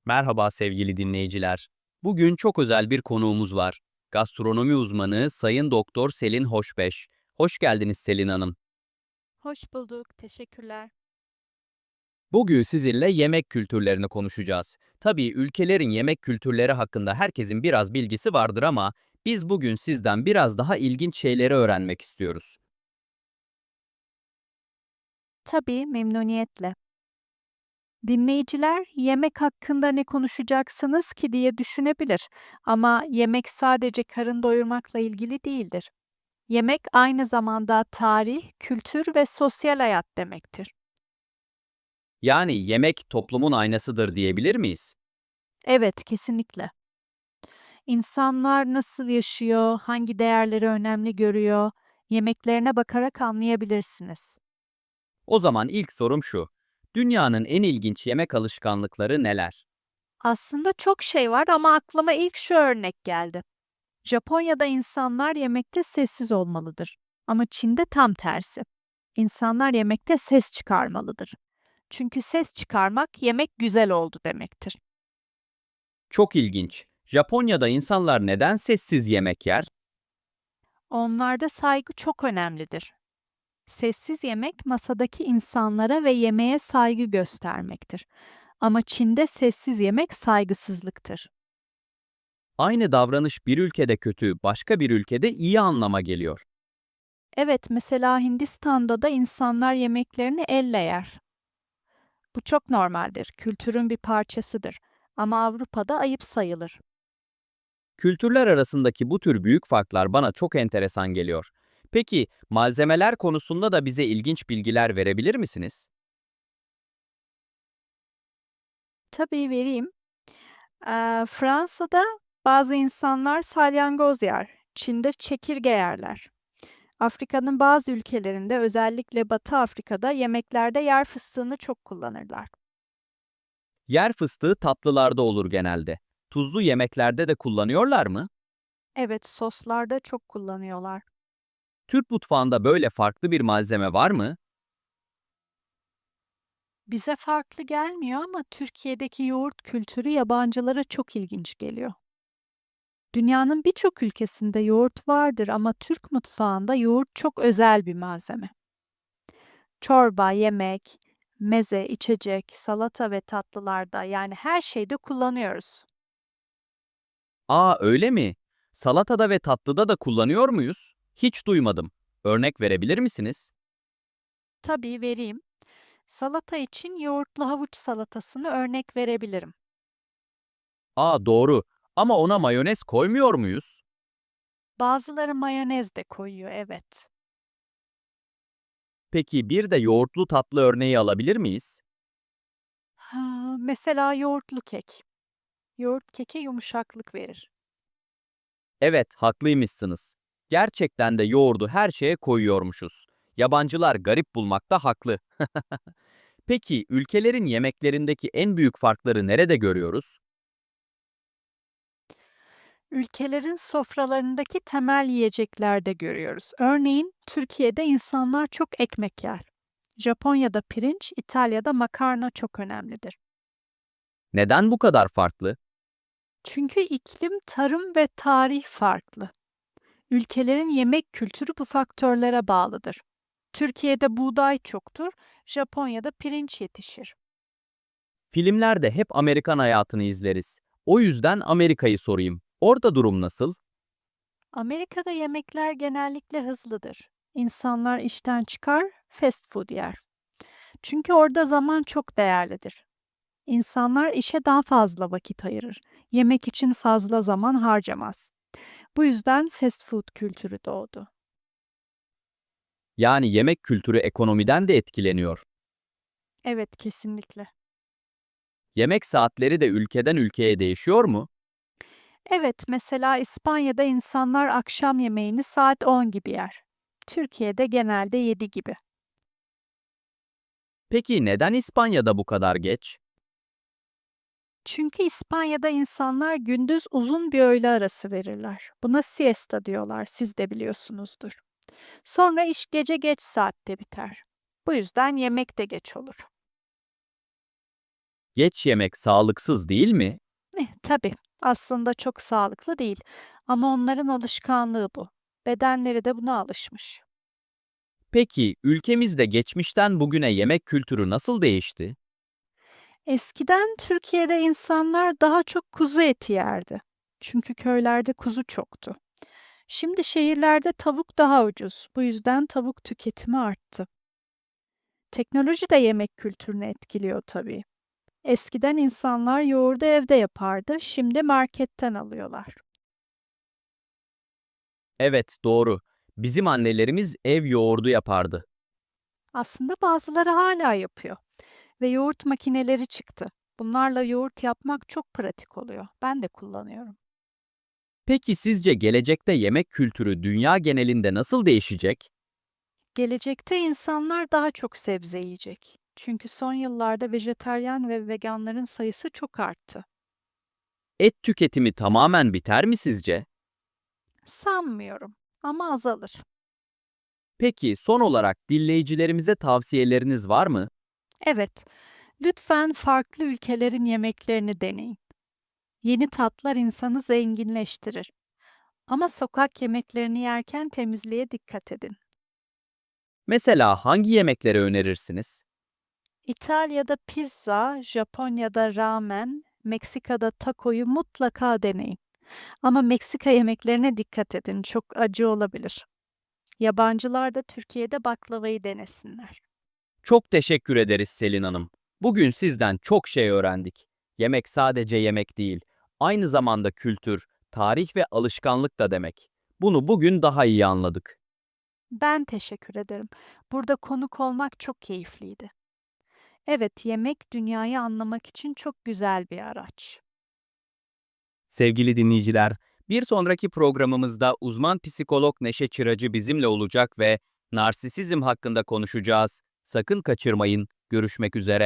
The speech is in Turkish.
Merhaba sevgili dinleyiciler. Bugün çok özel bir konuğumuz var. Gastronomi uzmanı Sayın Doktor Selin Hoşbeş. Hoş geldiniz Selin Hanım. Hoş bulduk, teşekkürler. Bugün sizinle yemek kültürlerini konuşacağız. Tabii ülkelerin yemek kültürleri hakkında herkesin biraz bilgisi vardır ama biz bugün sizden biraz daha ilginç şeyleri öğrenmek istiyoruz. Tabii, memnuniyetle. Dinleyiciler yemek hakkında ne konuşacaksınız ki diye düşünebilir. Ama yemek sadece karın doyurmakla ilgili değildir. Yemek aynı zamanda tarih, kültür ve sosyal hayat demektir. Yani yemek toplumun aynasıdır diyebilir miyiz? Evet, kesinlikle. İnsanlar nasıl yaşıyor, hangi değerleri önemli görüyor, yemeklerine bakarak anlayabilirsiniz. O zaman ilk sorum şu. Dünyanın en ilginç yemek alışkanlıkları neler? Aslında çok şey var ama aklıma ilk şu örnek geldi. Japonya'da insanlar yemekte sessiz olmalıdır. Ama Çin'de tam tersi. İnsanlar yemekte ses çıkarmalıdır. Çünkü ses çıkarmak yemek güzel oldu demektir. Çok ilginç. Japonya'da insanlar neden sessiz yemek yer? Onlarda saygı çok önemlidir. Sessiz yemek masadaki insanlara ve yemeğe saygı göstermektir. Ama Çin'de sessiz yemek saygısızlıktır. Aynı davranış bir ülkede kötü, başka bir ülkede iyi anlama geliyor. Evet, mesela Hindistan'da da insanlar yemeklerini elle yer. Bu çok normaldir, kültürün bir parçasıdır. Ama Avrupa'da ayıp sayılır. Kültürler arasındaki bu tür büyük farklar bana çok enteresan geliyor. Peki, malzemeler konusunda da bize ilginç bilgiler verebilir misiniz? Tabii vereyim. Fransa'da bazı insanlar salyangoz yer. Çin'de çekirge yerler. Afrika'nın bazı ülkelerinde, özellikle Batı Afrika'da yemeklerde yer fıstığını çok kullanırlar. Yer fıstığı tatlılarda olur genelde. Tuzlu yemeklerde de kullanıyorlar mı? Evet, soslarda çok kullanıyorlar. Türk mutfağında böyle farklı bir malzeme var mı? Bize farklı gelmiyor ama Türkiye'deki yoğurt kültürü yabancılara çok ilginç geliyor. Dünyanın birçok ülkesinde yoğurt vardır ama Türk mutfağında yoğurt çok özel bir malzeme. Çorba, yemek, meze, içecek, salata ve tatlılarda, yani her şeyde kullanıyoruz. Aa, öyle mi? Salatada ve tatlıda da kullanıyor muyuz? Hiç duymadım. Örnek verebilir misiniz? Tabii vereyim. Salata için yoğurtlu havuç salatasını örnek verebilirim. Aa, doğru. Ama ona mayonez koymuyor muyuz? Bazıları mayonez de koyuyor, evet. Peki bir de yoğurtlu tatlı örneği alabilir miyiz? Mesela yoğurtlu kek. Yoğurt keke yumuşaklık verir. Evet, haklıymışsınız. Gerçekten de yoğurdu her şeye koyuyormuşuz. Yabancılar garip bulmakta haklı. Peki ülkelerin yemeklerindeki en büyük farkları nerede görüyoruz? Ülkelerin sofralarındaki temel yiyeceklerde görüyoruz. Örneğin Türkiye'de insanlar çok ekmek yer. Japonya'da pirinç, İtalya'da makarna çok önemlidir. Neden bu kadar farklı? Çünkü iklim, tarım ve tarih farklı. Ülkelerin yemek kültürü bu faktörlere bağlıdır. Türkiye'de buğday çoktur, Japonya'da pirinç yetişir. Filmlerde hep Amerikan hayatını izleriz. O yüzden Amerika'yı sorayım. Orada durum nasıl? Amerika'da yemekler genellikle hızlıdır. İnsanlar işten çıkar, fast food yer. Çünkü orada zaman çok değerlidir. İnsanlar işe daha fazla vakit ayırır. Yemek için fazla zaman harcamaz. Bu yüzden fast food kültürü doğdu. Yani yemek kültürü ekonomiden de etkileniyor. Evet, kesinlikle. Yemek saatleri de ülkeden ülkeye değişiyor mu? Evet, mesela İspanya'da insanlar akşam yemeğini saat 10 gibi yer. Türkiye'de genelde 7 gibi. Peki neden İspanya'da bu kadar geç? Çünkü İspanya'da insanlar gündüz uzun bir öğle arası verirler. Buna siesta diyorlar, siz de biliyorsunuzdur. Sonra iş gece geç saatte biter. Bu yüzden yemek de geç olur. Geç yemek sağlıksız değil mi? Tabii, aslında çok sağlıklı değil ama onların alışkanlığı bu. Bedenleri de buna alışmış. Peki ülkemizde geçmişten bugüne yemek kültürü nasıl değişti? Eskiden Türkiye'de insanlar daha çok kuzu eti yerdi. Çünkü köylerde kuzu çoktu. Şimdi şehirlerde tavuk daha ucuz. Bu yüzden tavuk tüketimi arttı. Teknoloji de yemek kültürünü etkiliyor tabii. Eskiden insanlar yoğurdu evde yapardı, şimdi marketten alıyorlar. Evet, doğru. Bizim annelerimiz ev yoğurdu yapardı. Aslında bazıları hala yapıyor ve yoğurt makineleri çıktı. Bunlarla yoğurt yapmak çok pratik oluyor. Ben de kullanıyorum. Peki sizce gelecekte yemek kültürü dünya genelinde nasıl değişecek? Gelecekte insanlar daha çok sebze yiyecek. Çünkü son yıllarda vejetaryen ve veganların sayısı çok arttı. Et tüketimi tamamen biter mi sizce? Sanmıyorum ama azalır. Peki son olarak dinleyicilerimize tavsiyeleriniz var mı? Evet, lütfen farklı ülkelerin yemeklerini deneyin. Yeni tatlar insanı zenginleştirir. Ama sokak yemeklerini yerken temizliğe dikkat edin. Mesela hangi yemekleri önerirsiniz? İtalya'da pizza, Japonya'da ramen, Meksika'da takoyu mutlaka deneyin. Ama Meksika yemeklerine dikkat edin, çok acı olabilir. Yabancılar da Türkiye'de baklavayı denesinler. Çok teşekkür ederiz Selin Hanım. Bugün sizden çok şey öğrendik. Yemek sadece yemek değil, aynı zamanda kültür, tarih ve alışkanlık da demek. Bunu bugün daha iyi anladık. Ben teşekkür ederim. Burada konuk olmak çok keyifliydi. Evet, yemek dünyayı anlamak için çok güzel bir araç. Sevgili dinleyiciler, bir sonraki programımızda uzman psikolog Neşe Çıracı bizimle olacak ve narsisizm hakkında konuşacağız. Sakın kaçırmayın. Görüşmek üzere.